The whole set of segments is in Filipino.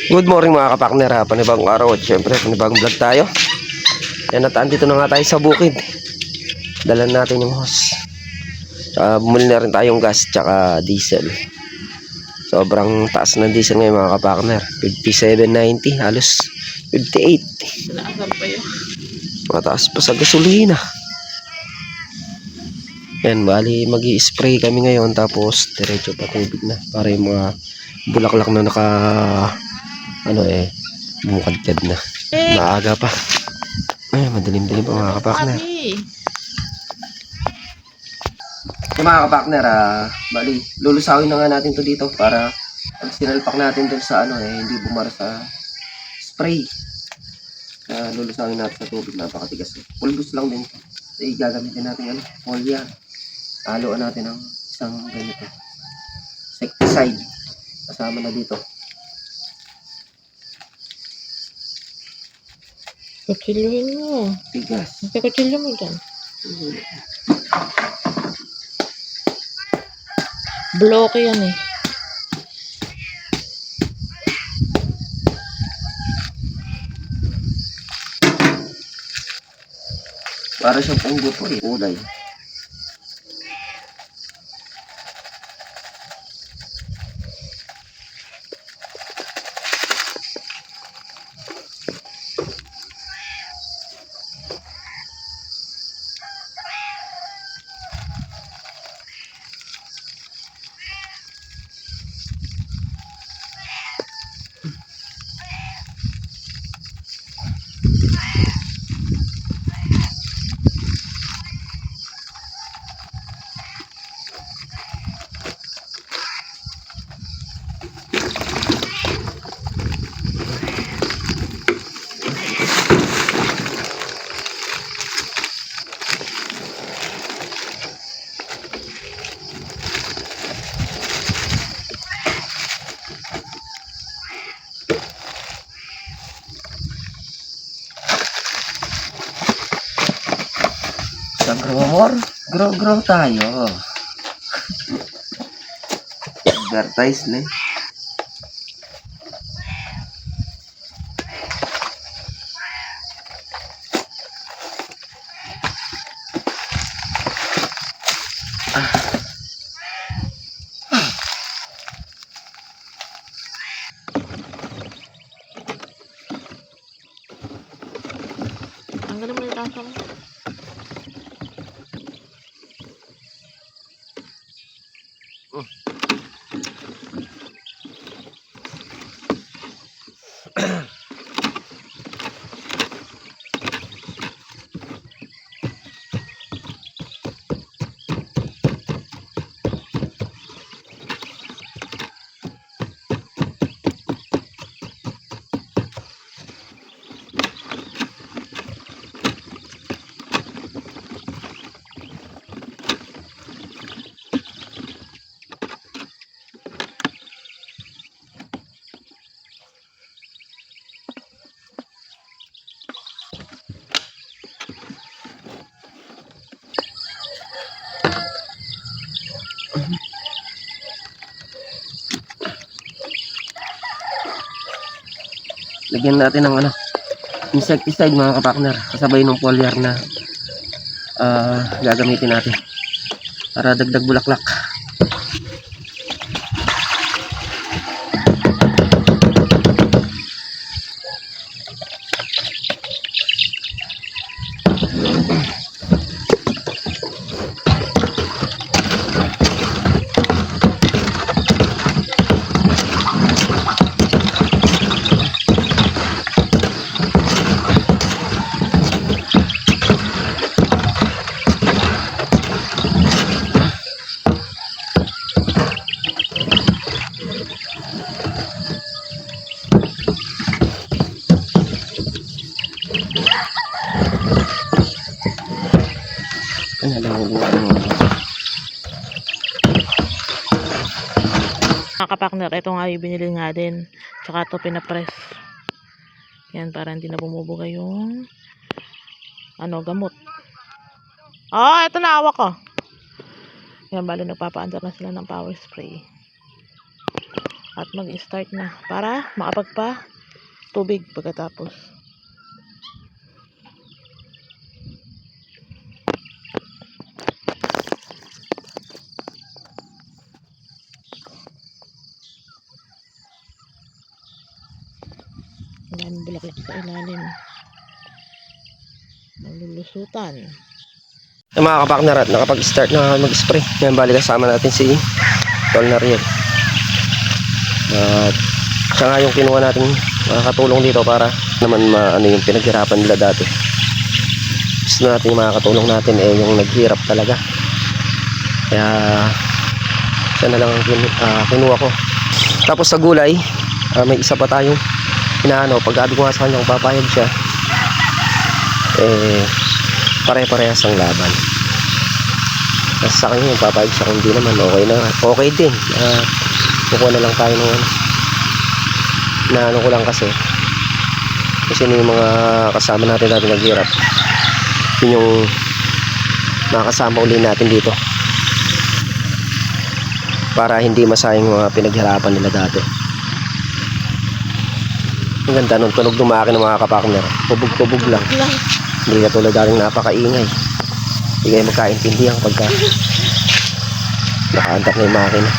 Good morning mga kapakner ha. Panibagong araw at syempre panibagong vlog tayo. Yan at andito na nga tayo sa bukid. Dalan natin yung hose. Bumili na rin tayong gas tsaka diesel. Sobrang taas ng diesel ngayon mga kapakner. 57.90 halos 58. Naasan pa yun. Mataas pa sa gasolina. Yan, bali mag-i-spray kami ngayon tapos diretso pa tubig na para yung mga bulaklak na bumukadkad na. Maaga pa. Ay, madilim-dilim pa mga kapakner. Yung mga kapakner, bali, lulusawin na nga natin to dito para pag sinalpak natin dun sa hindi bumara sa spray. Lulusawin natin sa tubig, napakatigas. Pulbos lang din. Gagamitin natin polya. Haluan natin ng isang ganito. Insecticide. Kasama na dito. Kutsilyohin mo. Tigas. May kutsilyo mo dyan. Bloke yan eh. Para siyang punggo po eh. Kulay. Sa grow tayo. Advertise na eh. Tanggalin mo yung tasa mo. Lagyan natin ng insecticide mga kapakner kasabay ng foliar na gagamitin natin para dagdag bulaklak. Mga kapakner, ito nga yung binili nga din. Tsaka ito pinapress. Yan, para hindi na bumubuga yung gamot. Ito na hawak ko. Yan, bali nagpapaandar na sila ng power spray. at mag-start na para makapagpa tubig pagkatapos. Ang daming bulaklak sa ilalim. Malulusutan. Yung mga kapakner at nakapag-start na mag-spray. Ngayon bali kasama natin si Tol Nariel. At siya nga yung kinuha natin makakatulong dito para naman ano yung pinaghirapan nila dati. Gusto natin yung makakatulong natin yung naghirap talaga. Kaya siya na lang ang kinuha ko. Tapos sa gulay, may isa pa tayong inaano. Pag sabi ko nga sa kanya kung papayag siya, pare-parehas ang laban. Kasi sa kanya yung papayag siya, kung di naman okay na, okay din. Kukuha na lang tayo ng naano ko lang kasi yung mga kasama natin dati naghirap, yun yung makakasama uli natin dito para hindi masayang mga pinaghirapan nila dati. Ang ganda nung tunog ng makina ng mga kapakner, tubog-tubog lang, hindi katulad dating napakaingay. Hindi kayo magkaintindihan pagka nakaantak na yung makina.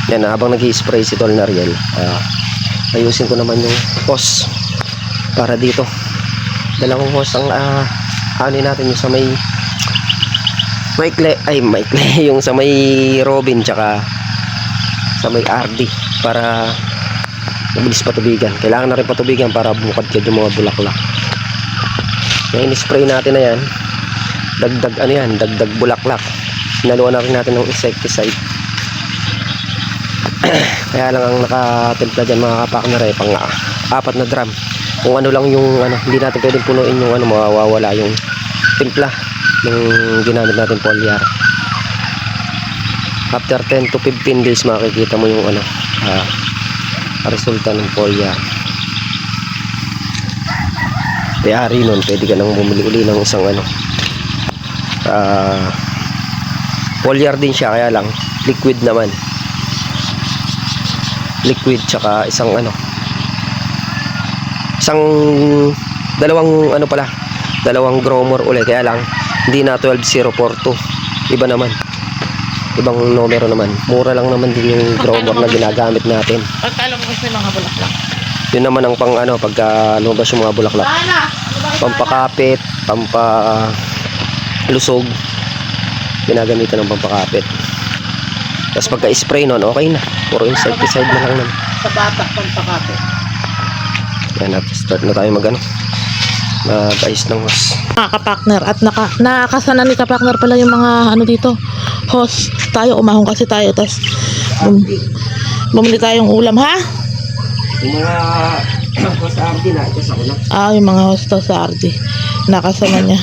Yan, habang nag-i-spray si Tol Nariel, ayusin ko naman yung hose para dito. Dalawang hose ang ano natin, yung sa may maikli, yung sa may Robin tsaka sa may RD para mabilis patubigan. Kailangan na rin patubigan para bukad ka yung mga bulaklak. Ngayon spray natin na yan, dagdag ano yan, dagdag bulaklak. Naluan na rin natin ng insecticide. Kaya lang ang nakatimpla dyan mga kapakner pang 4 na drum. Kung ano lang yung hindi natin pwedeng punuin yung mawawala yung timpla yung ginamit natin foliar. After 10 to 15 days makikita mo yung resulta ng foliar. Kaya rin nun pwede ka nang bumili uli ng isang foliar din siya, kaya lang liquid naman, liquid tsaka isang dalawang gromor uli, kaya lang hindi na 12042, iba naman, ibang numero naman. Mura lang naman din yung gromor na ginagamit natin. Pagkaalam ko sa mga bulaklak, yun naman ang pagka lumabas yung mga bulaklak, pampakapit, pampalusog, ginagamitan ng pampakapit. Tapos pagka-spray nun, okay na. Puro insecticide na lang naman. sa bata pampakapit. Yan, start na tayo mag-ayos ng hose. Mga kapakner, at nakakasana ni kapakner pala yung mga dito, hose. Tayo, umahong kasi tayo, tapos bumili tayong ulam, ha? Yung mga hose sa RD na, ito sa ulam. Yung mga hose to sa RD. Nakasama niya.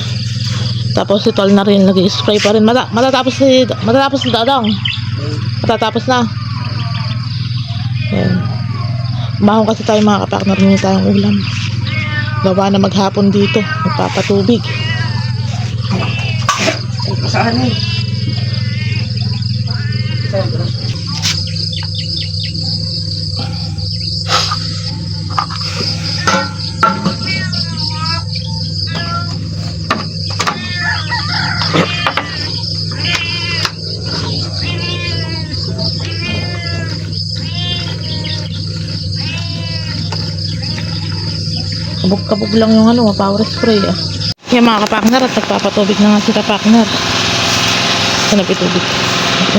Tapos si Tol na rin, nag-spray pa rin. Matatapos si Dadang. Matatapos na. Ayan. Umahong kasi tayo mga kapakner, bumili tayong ulam. Gawa na maghapon dito, magpapatubig. Saan eh? Kabog-kabog lang yung power spray Yung mga kapakner, at nagpapatubig na nga si kapakner. Hanap itubig. Okay.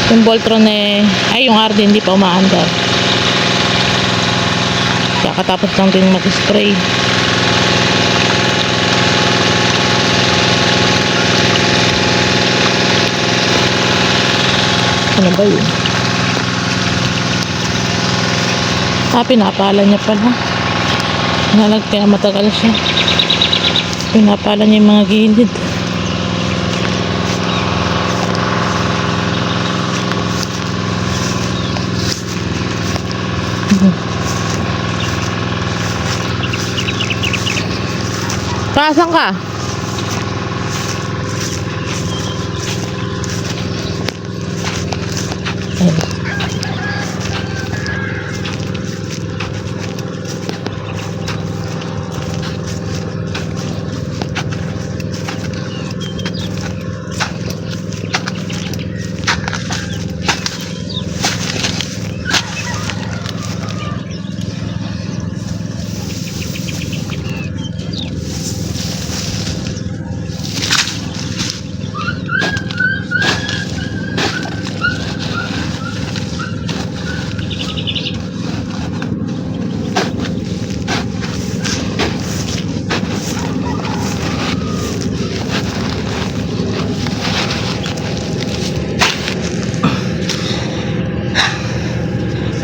Yung Voltron yung RD hindi pa umaandar. Kakatapos lang din mag-spray. Ano ba yun? Pinapala niya pala. Kaya matagal siya. Pinapala niya yung mga gilid. Pasan ka?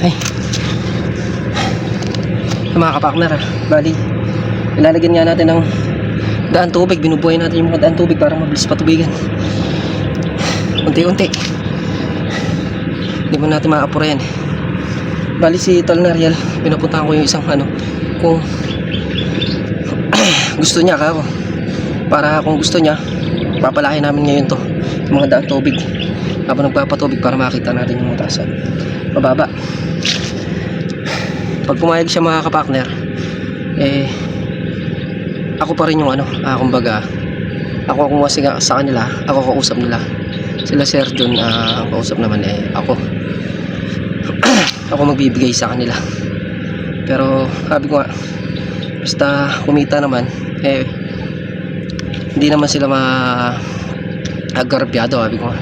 Ay. Mga kapakner, bali, ilalagyan nga natin ng daan tubig. Binubuhay natin yung mga daan tubig para mabilis patubigan. Unti-unti. Hindi mo natin maapura yan. Bali si Tol Nariel, pinapuntahan ko yung isang kung gusto niya ako. Para kung gusto niya, papalahin namin ngayon to, yung mga daan tubig. Habang nagpapatubig para makita natin yung mataas at mababa. Pag pumayag siya mga kapakner, ako pa rin yung kumbaga, ako kumuha sa kanila, ako kausap nila. Sila Sir John, ang kausap naman ako. Ako magbibigay sa kanila. Pero sabi ko nga, basta kumita naman, hindi naman sila agarbyado. Sabi ko nga,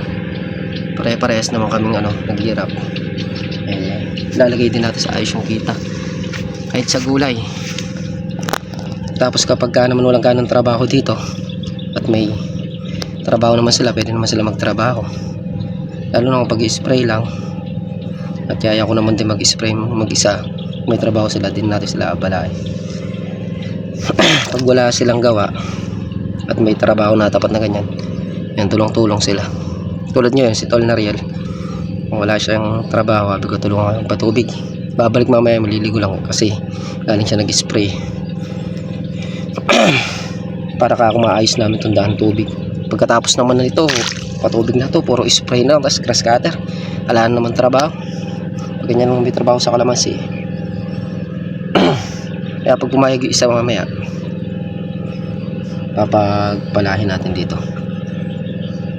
pare-parehas naman kaming naghihirap. Lalagay din natin sa ayos yung kita. Kahit sa gulay. Tapos kapag naman walang ganang trabaho dito at may trabaho naman sila, pwede naman sila magtrabaho. Lalo na kung pag-i-spray lang. At kaya ko naman din mag-spray mag-isa. May trabaho sila, din natin sila abalain. Pag wala silang gawa at may trabaho na tapat na ganyan, yan, tulong-tulong sila. Tulad nyo yun, si Tol Nariel, kung wala siyang trabaho, sabi ko tulungan ng patubig. Babalik mamaya, maliligo lang kasi galing siya nag-spray. Para maayos namin itong daan tubig. Pagkatapos naman na ito, patubig na to, puro spray na, tapos grass cutter. Wala na naman trabaho. Pag ganyan lang may trabaho sa kalamansi. Kaya pag pumayag yung isa mamaya, papagpalahin natin dito.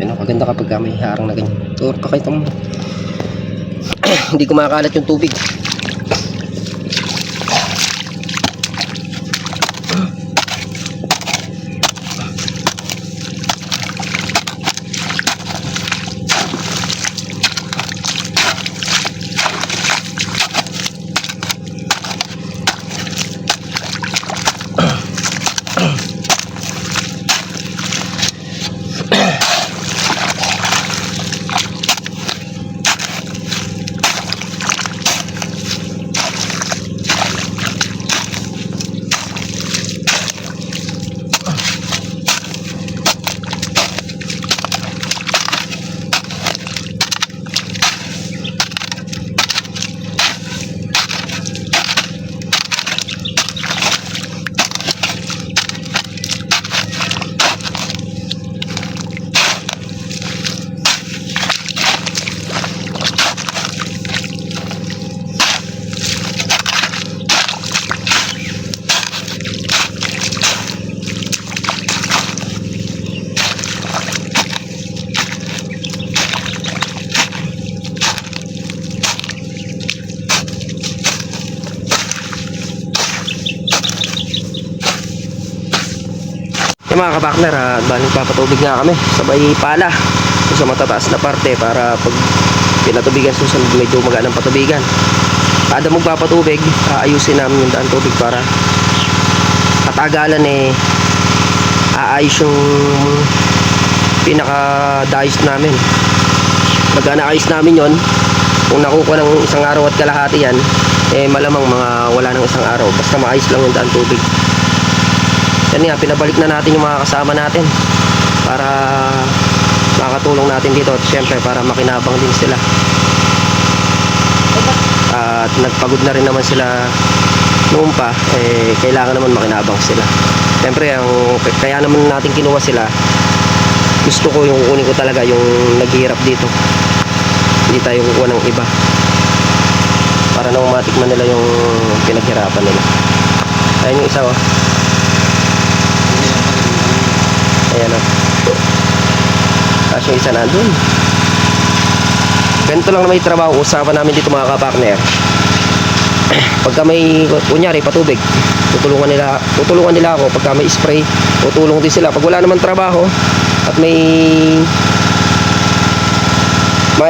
Maganda kapag may harang na ganyan. Ito, pakita mo. Hindi kumakalat yung tubig. Yung mga kabakner, baling papatubig nga kami sabay pala sa matataas na parte para pag pinatubigan susunod medyo magaan ang patubigan. Kada magpapatubig, aayusin namin yung daan tubig para katagalan aayos yung pinaka dayos namin. Pag naayos namin yon, kung nakukuha ng isang araw at kalahati yan, malamang wala ng isang araw, basta maayos lang yung daan tubig. Yan nga, pinabalik na natin yung mga kasama natin para makatulong natin dito at syempre para makinabang din sila. At nagpagod na rin naman sila noon pa, kailangan naman makinabang sila. Syempre, kaya naman natin kinuha sila, gusto ko yung kukunin ko talaga yung naghihirap dito, hindi tayo kukuha ng iba para na matikman nila yung pinaghirapan nila. Ayun yung isa ayan kasi yung isa na dun. Ganito lang na may trabaho. Usapan namin dito mga kapakner. Pagka may kunyari patubig, tutulungan nila ako. Pagka may spray, tutulong din sila. Pag wala naman trabaho at may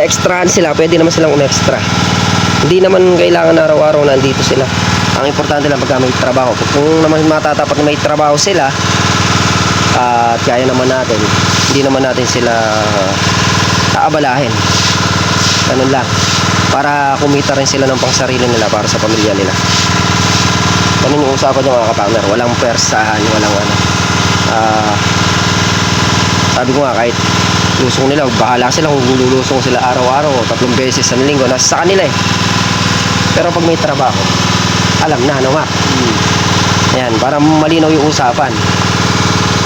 extrahan sila, pwede naman silang extra. Hindi naman kailangan na araw-araw nandito sila. Ang importante lang pagka may trabaho. Kung naman matatapat na may trabaho sila at kaya naman natin, hindi naman natin sila aabalahin. Ganun lang. para kumita rin sila ng pangsarili nila para sa pamilya nila. Ganun yung usapan niya mga kapartner, walang persahan, walang ano. Sabi ko nga, kahit lusong nila, bahala sila kung lulusong sila araw-araw, 3 beses sa linggo, nasa sa kanila eh. Pero pag may trabaho, alam na, ano nga. Ayan, para malinaw yung usapan.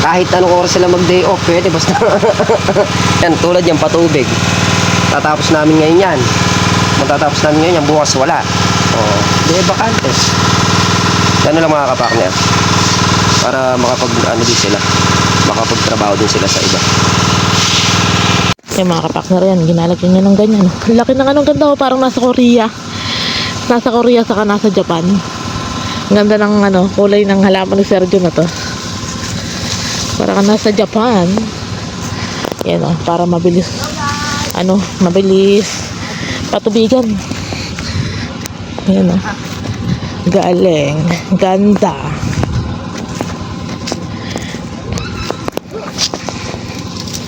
Kahit anong oras sila mag-day off, pwede basta. Yan, tulad yan, patubig. Tatapos namin ngayon yan. Matatapos namin ngayon yan, bukas wala. Di bakantes. Ganun lang mga kapartner. Para makapag-ano din sila. Makapagtrabaho din sila sa iba. Yung mga kapakner yan, ginalagyan niya ng ganyan. Laki ng anong ganda, oh, parang nasa Korea. Nasa Korea saka nasa Japan. Ang ganda ng ano, kulay ng halaman ni Sergio na to. Parang nasa Japan. Yan oh, para mabilis. Ano, mabilis patubigan. Yan oh. Galing. Ganda.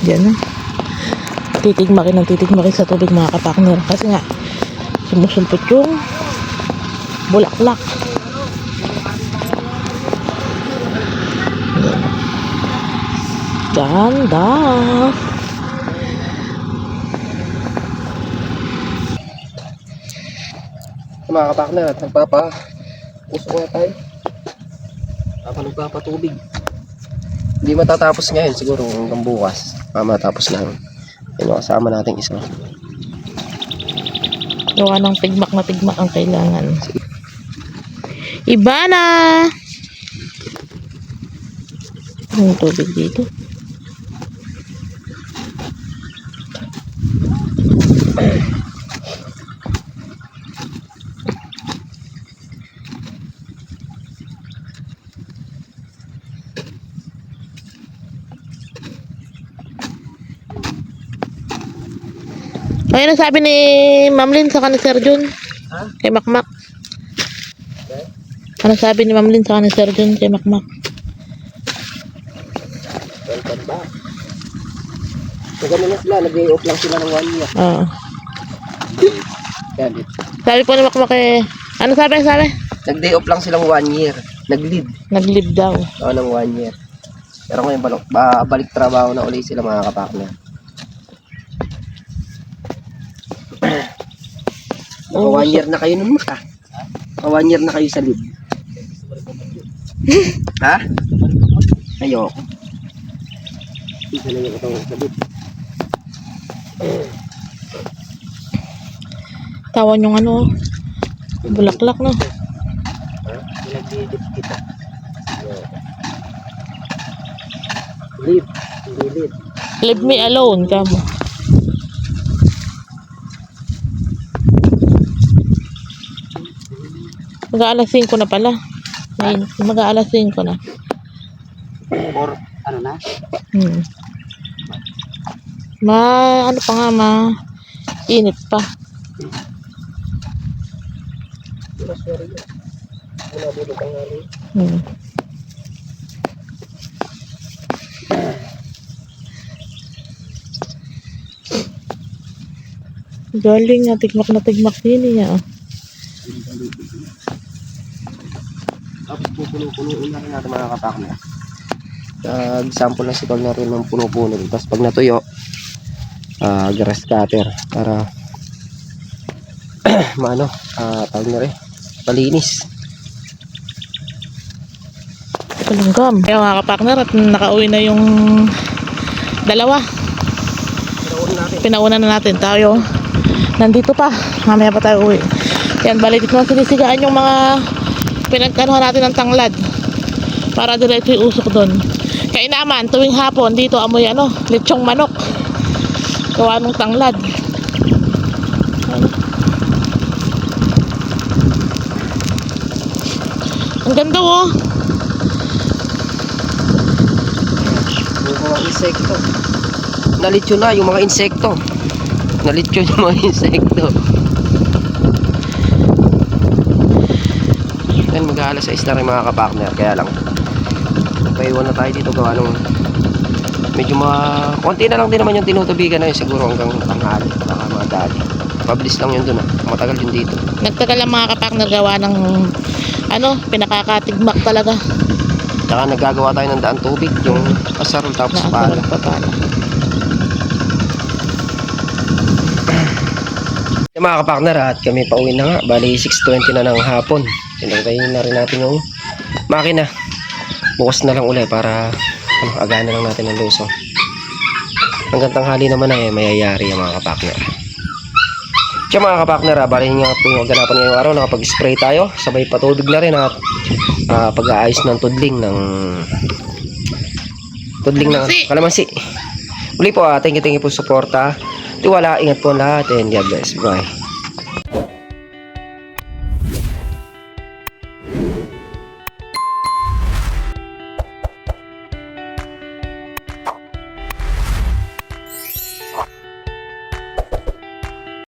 Yan oh. Titigmakin sa tubig mga kapakner. Kasi nga, sumusulpot yung bulaklak. Ganda. Mga kapartner, at nagpapa-usok nga tayo. Nagpapatubig. Hindi matatapos ngayon, siguro hanggang bukas. Matapos lang. Yan yung kasama nating isa. Gawa ng tigmak na tigmak ang kailangan. Iba na! Yung tubig dito. Ayun ang sabi ni Ma'am Lynn sa kanil Sir Jun. Ha? Kay Makmak. Ano sabi ni Ma'am Lynn sa kanil Sir Jun kay Makmak? Welcome back. So ganun na sila, nag-day off lang sila ng 1 year. Oo. Yan, dito. Sabi po ni Makmak eh, ano sabi? Nag-day off lang silang 1 year. Nag-leave. Nag-leave daw. Ng 1 year. Pero ngayon balik trabaho na ulit sila mga kapartner. Oh, 1 year na kayo nun ha? 1 year na kayo sa leave. Ha? Ayoko. Isa na yung katong sa leave. Tawan yung ano, bulaklak no. Ha? Pinag-leave kita. Leave. Hindi leave. Leave me alone, kamo. Mag-aalas 5 na pala. Mag-aalas 5 na. Or ano na? Ano pa nga, init pa. Galing nga, tigmak na tigmak din niya. Tapos pupuno-punuin na rin natin mga kapartner. Nag-sample na si Tol na rin ng puno-puno. Tapos pag natuyo, grass cutter para tawag na rin, palinis. Palanggam. Kaya mga kapartner, at nakauwi na yung dalawa. Pinauna na natin. Tayo nandito pa. Mamaya pa tayo uwi. Yan, balik na sinisigaan yung mga pinagkanuhan natin ng tanglad para diretso yung usok doon. Kaya naman, tuwing hapon dito amoy lechong manok gawa ng tanglad. Ang ganda oh. Yung mga insekto nalityo na, yung mga insekto nalityo yung mga insekto. Yan, mag-aalas 6 na rin mga kapartner. Kaya lang paiwan na tayo dito gawa nung medyo konti na lang din naman yung tinutubigan na yun, siguro hanggang tanghali baka mga dali. Mabilis lang yun dun matagal yun dito. Nagtagal ang mga kapartner gawa ng pinakakatigmak talaga. Tsaka naggagawa tayo ng daan tubig, yung asarol tapos pala. Yung mga kapartner at kami pauwi na nga. Bali 6:20 na ng hapon. Pinagtayin na rin natin yung makina. Bukas na lang ulit para agahan na lang natin ang lusong. Hanggang tanghali naman ay mayayari yung mga kapartner. Kaya mga kapartner, bali nga po yung ganapan ngayong araw. Nakapag-spray tayo. Sabay patubig na rin at pag-aayos ng tudling ng kalamansi. Uli po, thank you po sa suporta. Tiwala, ingat po lahat and God bless. Bye.